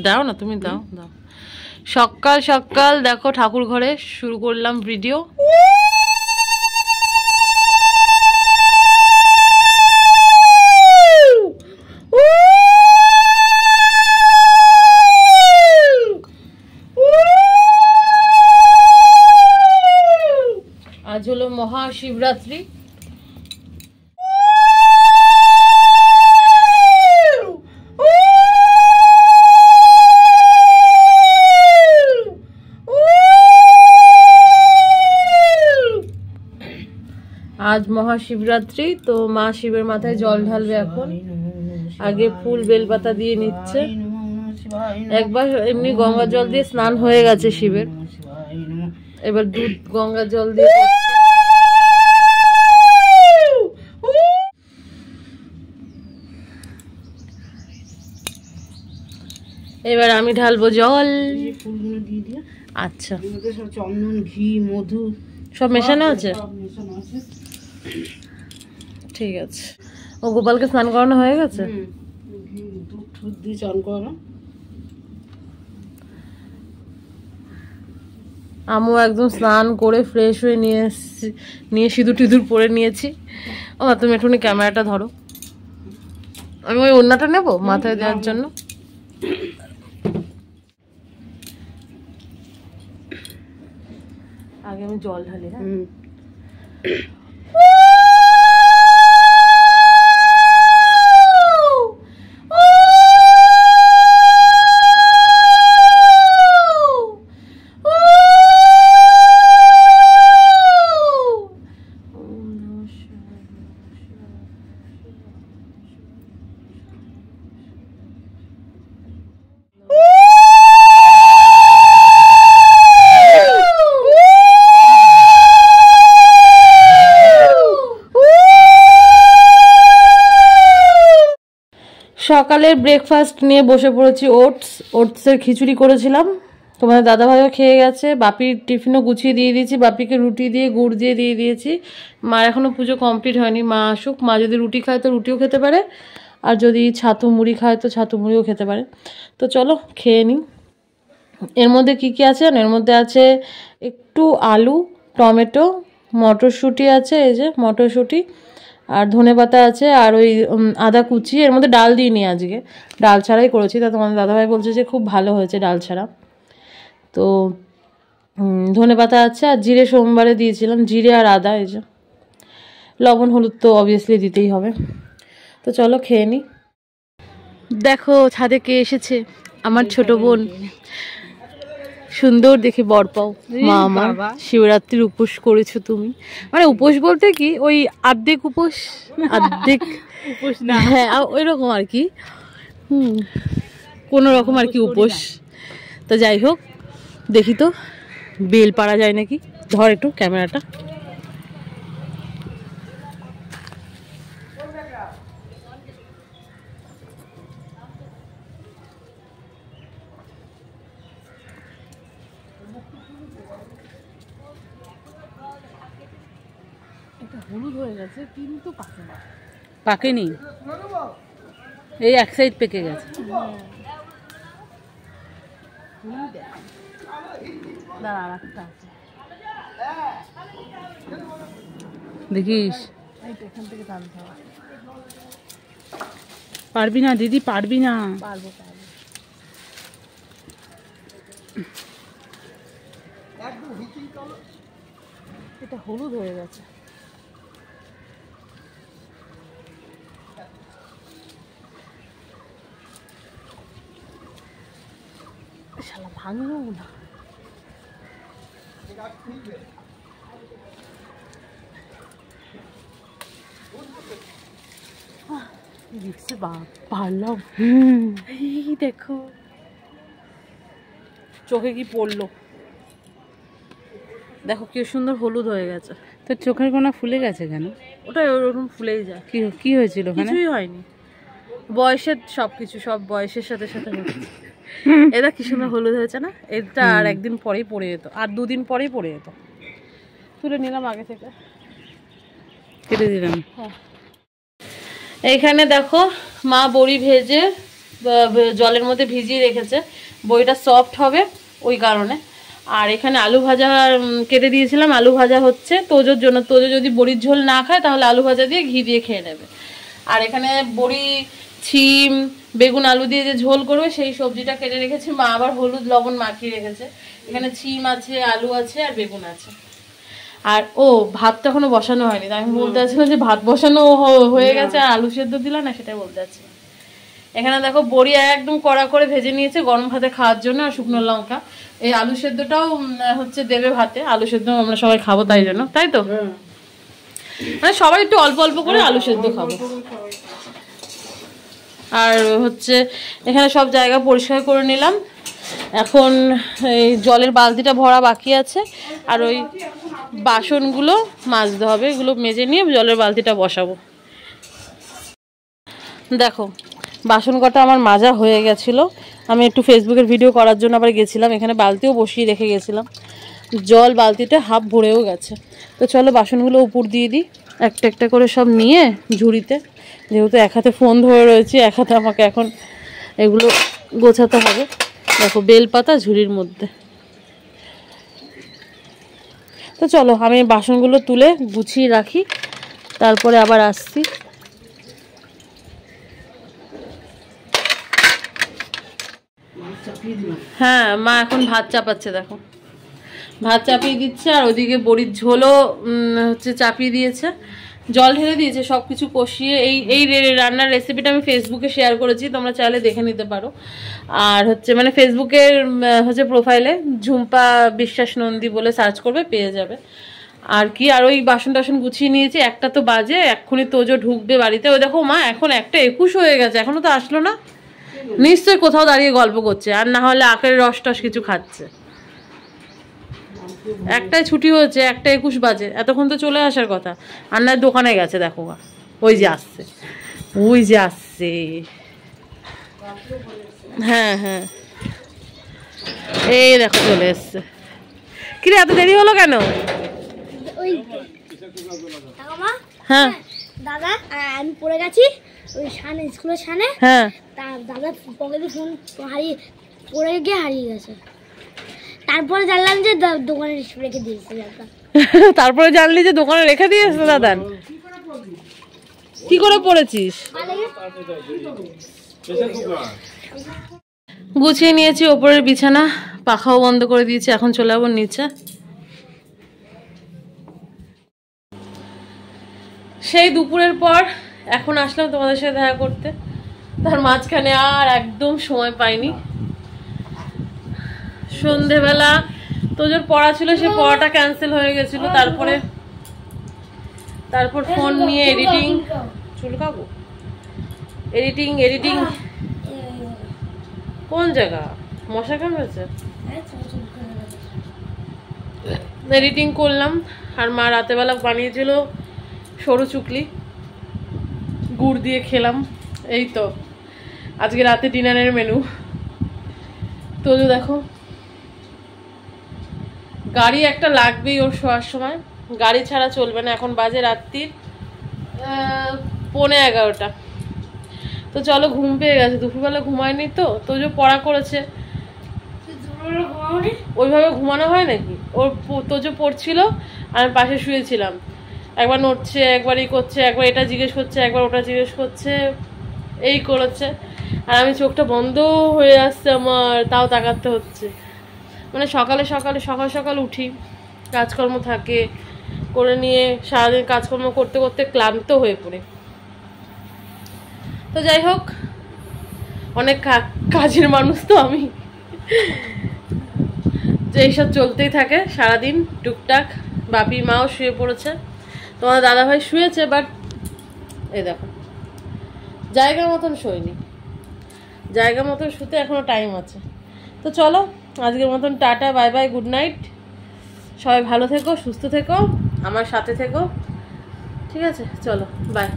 দাও না, তুমি দাও দাও। সকাল সকাল দেখো ঠাকুর ঘরে শুরু করলাম ভিডিও। আজ হলো মহাশিবরাত্রি। আজ মহাশিবরাত্রি, তো মা শিবের মাথায় জল ঢালবে এখন। আগে ফুল বেলপাতা দিয়ে নিচ্ছে। একবার এমনি গঙ্গা জল দিয়ে স্নান হয়ে গেছে শিবের, এবার দুধ গঙ্গা জল দিয়ে। এবার আমি ঢালবো জল। ফুলগুলো দিয়ে দিয়ে। আচ্ছা, সব চন্দন, ঘি, মধু সব মেশানো আছে। ঠিক আছে। ও গোপালকে স্নান করানো হয়ে গেছে। দুধ টুধ দিয়ে চান করানো। আমু একদম স্নান করে ফ্রেশ হয়ে নিয়ে সিঁদুর টিঁদুর পরে নিয়েছি। ও তুমি একটুখানি ক্যামেরাটা ধরো, আমি ওই ওড়নাটা নেবো মাথায় দেওয়ার জন্য। আগে আমি জল ঢালি। হ্যাঁ, সকালের ব্রেকফাস্ট নিয়ে বসে পড়েছি। ওটসের খিচুড়ি করেছিলাম, তোমাদের দাদাভাইও খেয়ে গেছে। বাপির টিফিনও গুছিয়ে দিয়ে দিয়েছি, বাপিকে রুটি দিয়ে গুড় দিয়ে দিয়েছি। মা এখনও পুজো কমপ্লিট হয়নি, মা আসুক। মা যদি রুটি খায় তো রুটিও খেতে পারে, আর যদি ছাতু মুড়ি খায় তো ছাতু মুড়িও খেতে পারে। তো চলো খেয়ে নিই। এর মধ্যে কি কি আছে? এর মধ্যে আছে একটু আলু, টমেটো, মটরশুঁটি আছে, এই যে মটরশুঁটি, আর ধনেপাতা আছে, আর ওই আদা কুচি। এর মধ্যে ডাল দিইনি, আজকে ডাল ছাড়াই করেছি। তা তোমাদের দাদাভাই বলছে যে খুব ভালো হয়েছে ডাল ছাড়া। তো ধনেপাতা আছে, আর জিরে সোমবারে দিয়েছিলাম, জিরে আর আদা। এই যে লবণ হলুদ তো অবভিয়াসলি দিতেই হবে। তো চলো খেয়ে নিই। দেখো ছাদে কে এসেছে, আমার ছোট বোন। সুন্দর দেখে বর পাও মা আমার। শিবরাত্রির উপোস করেছো তুমি? মানে উপোস বলতে কি, ওই আর্ধেক উপোস, আর্ধেক উপোস না, হ্যাঁ ওই রকম আর কি। কোনো রকম আর কি উপোস। তো যাই হোক, দেখি তো বেল পাড়া যায় নাকি। ধর একটু ক্যামেরাটা। এটা হলুদ হয়ে গেছে কিন্তু পাকেনি, এই এক সাইড পেকে গেছে। দেখিস, এখান থেকে টানতে হবে। পারবি না দিদি, পারবি না। পারবো পারবো। এটা হলুদ হয়ে গেছে। শালা ভাঙলো না। পারলাম। এই দেখো চোখে কি পড়লো, দেখো কি সুন্দর হলুদ হয়ে গেছে। তো চোখের কোনা ফুলে গেছে কেন? ওটা ওরকম ফুলেই যায়। কি হয়েছিল? কিছুই হয়নি, বয়সের সবকিছু, সব বয়সের সাথে সাথে হচ্ছে। এটা কি সুন্দর হলুদ হয়েছে না? এটা আর একদিন পরেই পড়ে যেত, আর দুদিন পরেই পড়ে যেত। তুলে নিলাম আগে থেকে, কেটে দিলাম। হ্যাঁ এইখানে দেখো মা বড়ি ভেজে জলের মধ্যে ভিজিয়ে রেখেছে, বড়িটা সফট হবে ওই কারণে। আর এখানে আলু ভাজা কেটে দিয়েছিলাম, আলু ভাজা হচ্ছে তোজোর জন্য। তোজো যদি বড়ির ঝোল না খায় তাহলে আলু ভাজা দিয়ে ঘি দিয়ে খেয়ে নেবে। আর এখানে বড়ি, ছিম, বেগুন আলু দিয়ে যে ঝোল করবে সেই সবজিটা কেটে রেখেছি। মা আবার হলুদ লবণ মাখিয়ে রেখেছে। এখানে ছিম আছে, আলু আছে আর বেগুন আছে। আর ভাত তো এখনো বসানো হয়নি, আমি বলতে চাচ্ছিলাম যে ভাত বসানো হয়ে গেছে আর আলু সেদ্ধ দিলাম না, সেটাই বলতে চাচ্ছি। এখানে দেখো বড়ি একদম কড়া করে ভেজে নিয়েছে গরম ভাতে খাওয়ার জন্য, আর শুকনো লঙ্কা। এই আলু সেদ্ধটাও হচ্ছে দেবে ভাতে, আলু সেদ্ধ আমরা সবাই খাবো তাই জন্য, তাই তো? মানে সবাই একটু অল্প অল্প করে আলু সেদ্ধ খাবো। আর হচ্ছে এখানে সব জায়গা পরিষ্কার করে নিলাম। এখন এই জলের বালতিটা ভরা বাকি আছে, আর ওই বাসনগুলো মাজতে হবে। এগুলো মেজে নিয়ে জলের বালতিটা বসাবো। দেখো বাসন কটা আমার মাজা হয়ে গেছিলো। আমি একটু ফেসবুকের ভিডিও করার জন্য আবার গেছিলাম, এখানে বালতিও বসিয়ে রেখে গেছিলাম। জল বালতিতে হাফ ভরেও গেছে। তো চলো বাসনগুলো উপর দিয়ে দিই একটা একটা করে সব নিয়ে ঝুড়িতে। যেহেতু এক হাতে ফোন ধরে রয়েছে, এক হাতে আমাকে এখন এগুলো গোছাতে হবে। দেখো বেলপাতা ঝুড়ির মধ্যে। তো চলো আমি বাসনগুলো তুলে গুছিয়ে রাখি, তারপরে আবার আসছি। হ্যাঁ মা এখন ভাত চাপাচ্ছে, দেখো ভাত চাপিয়ে দিচ্ছে। আর ওদিকে বড়ির ঝোলও হচ্ছে চাপিয়ে দিয়েছে, জল ঢেলে দিয়েছে, সব কিছু কষিয়ে। এই রান্নার রেসিপিটা আমি ফেসবুকে শেয়ার করেছি, তোমরা চাইলে দেখে নিতে পারো। আর হচ্ছে মানে ফেসবুকের হচ্ছে প্রোফাইলে ঝুম্পা বিশ্বাস নন্দী বলে সার্চ করবে, পেয়ে যাবে। আর কি, আর ওই বাসন টাসন গুছিয়ে নিয়েছি। একটা তো বাজে, এক্ষুনি তোজো ঢুকবে বাড়িতে। ওই দেখো মা এখন 1:21 হয়ে গেছে, এখনো তো আসলো না। নিশ্চয়ই কোথাও দাঁড়িয়ে গল্প করছে, আর না হলে আখের রস টস কিছু খাচ্ছে। একটাই ছুটি হয়েছে, 1:21 বাজে, এতক্ষণ তো চলে আসার কথা। আর না দোকানে গেছে, দেখো ওই যে আসছে, ওই যে আসছে। হ্যাঁ হ্যাঁ এই দেখো চলে এসছে। কিরে এত দেরি হলো কেন? হ্যাঁ দাদা আমি পড়ে গেছি ওই সামনে স্কুলের সামনে। হ্যাঁ দাদা পকেটে ফোন পড়ে গিয়ে হারিয়ে গেছে। তারপরে জানলাম যে দোকানে রেখে দিয়েছে দাদা। তারপরে জানলি যে দোকানে রেখে দিয়েছে দাদা? কি করে পড়েছিস? গুছিয়ে নিয়েছি ওপরের বিছানা, পাখাও বন্ধ করে দিয়েছি। এখন চলে যাবো নিচে। সেই দুপুরের পর এখন আসলাম তোমাদের সাথে দেখা করতে। তার মাঝখানে আর একদম সময় পাইনি। সন্ধেবেলা তোজোর পড়া ছিল, সে পড়াটা ক্যান্সেল হয়ে গেছিল। তারপর ফোন নিয়ে এডিটিং, চুলকাবো, এডিটিং কোন জায়গা মশা কামড়েছে, এডিটিং করলাম। আর মা রাতেবেলা বানিয়েছিল সরু চুকলি, গুড় দিয়ে খেলাম। এই তো আজকে রাতে ডিনারের মেনু। তোজো দেখো গাড়ি একটা লাগবেই ওর শোয়ার সময়, গাড়ি ছাড়া চলবে না। এখন বাজে রাত্রির 11:45। তো চলো ঘুম পেয়ে গেছে, দুপুরবেলা ঘুমায়নি তো। তোজো পড়া করেছে, ওইভাবে ঘুমানো হয় নাকি? তোজো পড়ছিল, আমি পাশে শুয়েছিলাম। একবার নড়ছে, একবার এই করছে, একবার এটা জিজ্ঞেস করছে, একবার ওটা জিজ্ঞেস করছে, এই করেছে। আর আমি চোখটা বন্ধ হয়ে আসছে আমার, তাও তাকাতে হচ্ছে। মানে সকাল সকাল উঠি, কাজকর্ম থাকে, করে নিয়ে সারাদিন কাজকর্ম করতে করতে ক্লান্ত হয়ে পড়ে। তো যাই হোক, অনেক কাজের মানুষ তো আমি, যে এইসব চলতেই থাকে সারাদিন টুকটাক। বাপি মাও শুয়ে পড়েছে, তোমার দাদাভাই শুয়েছে, বাট এই দেখো জায়গা মতন শোয়নি, জায়গা মতন শুতে এখনো টাইম আছে। তো চলো আজকের মতন tata, bye bye, good night. সবাই ভালো থেকো, সুস্থ থেকো, আমার সাথে থেকো, ঠিক আছে? চলো বাই।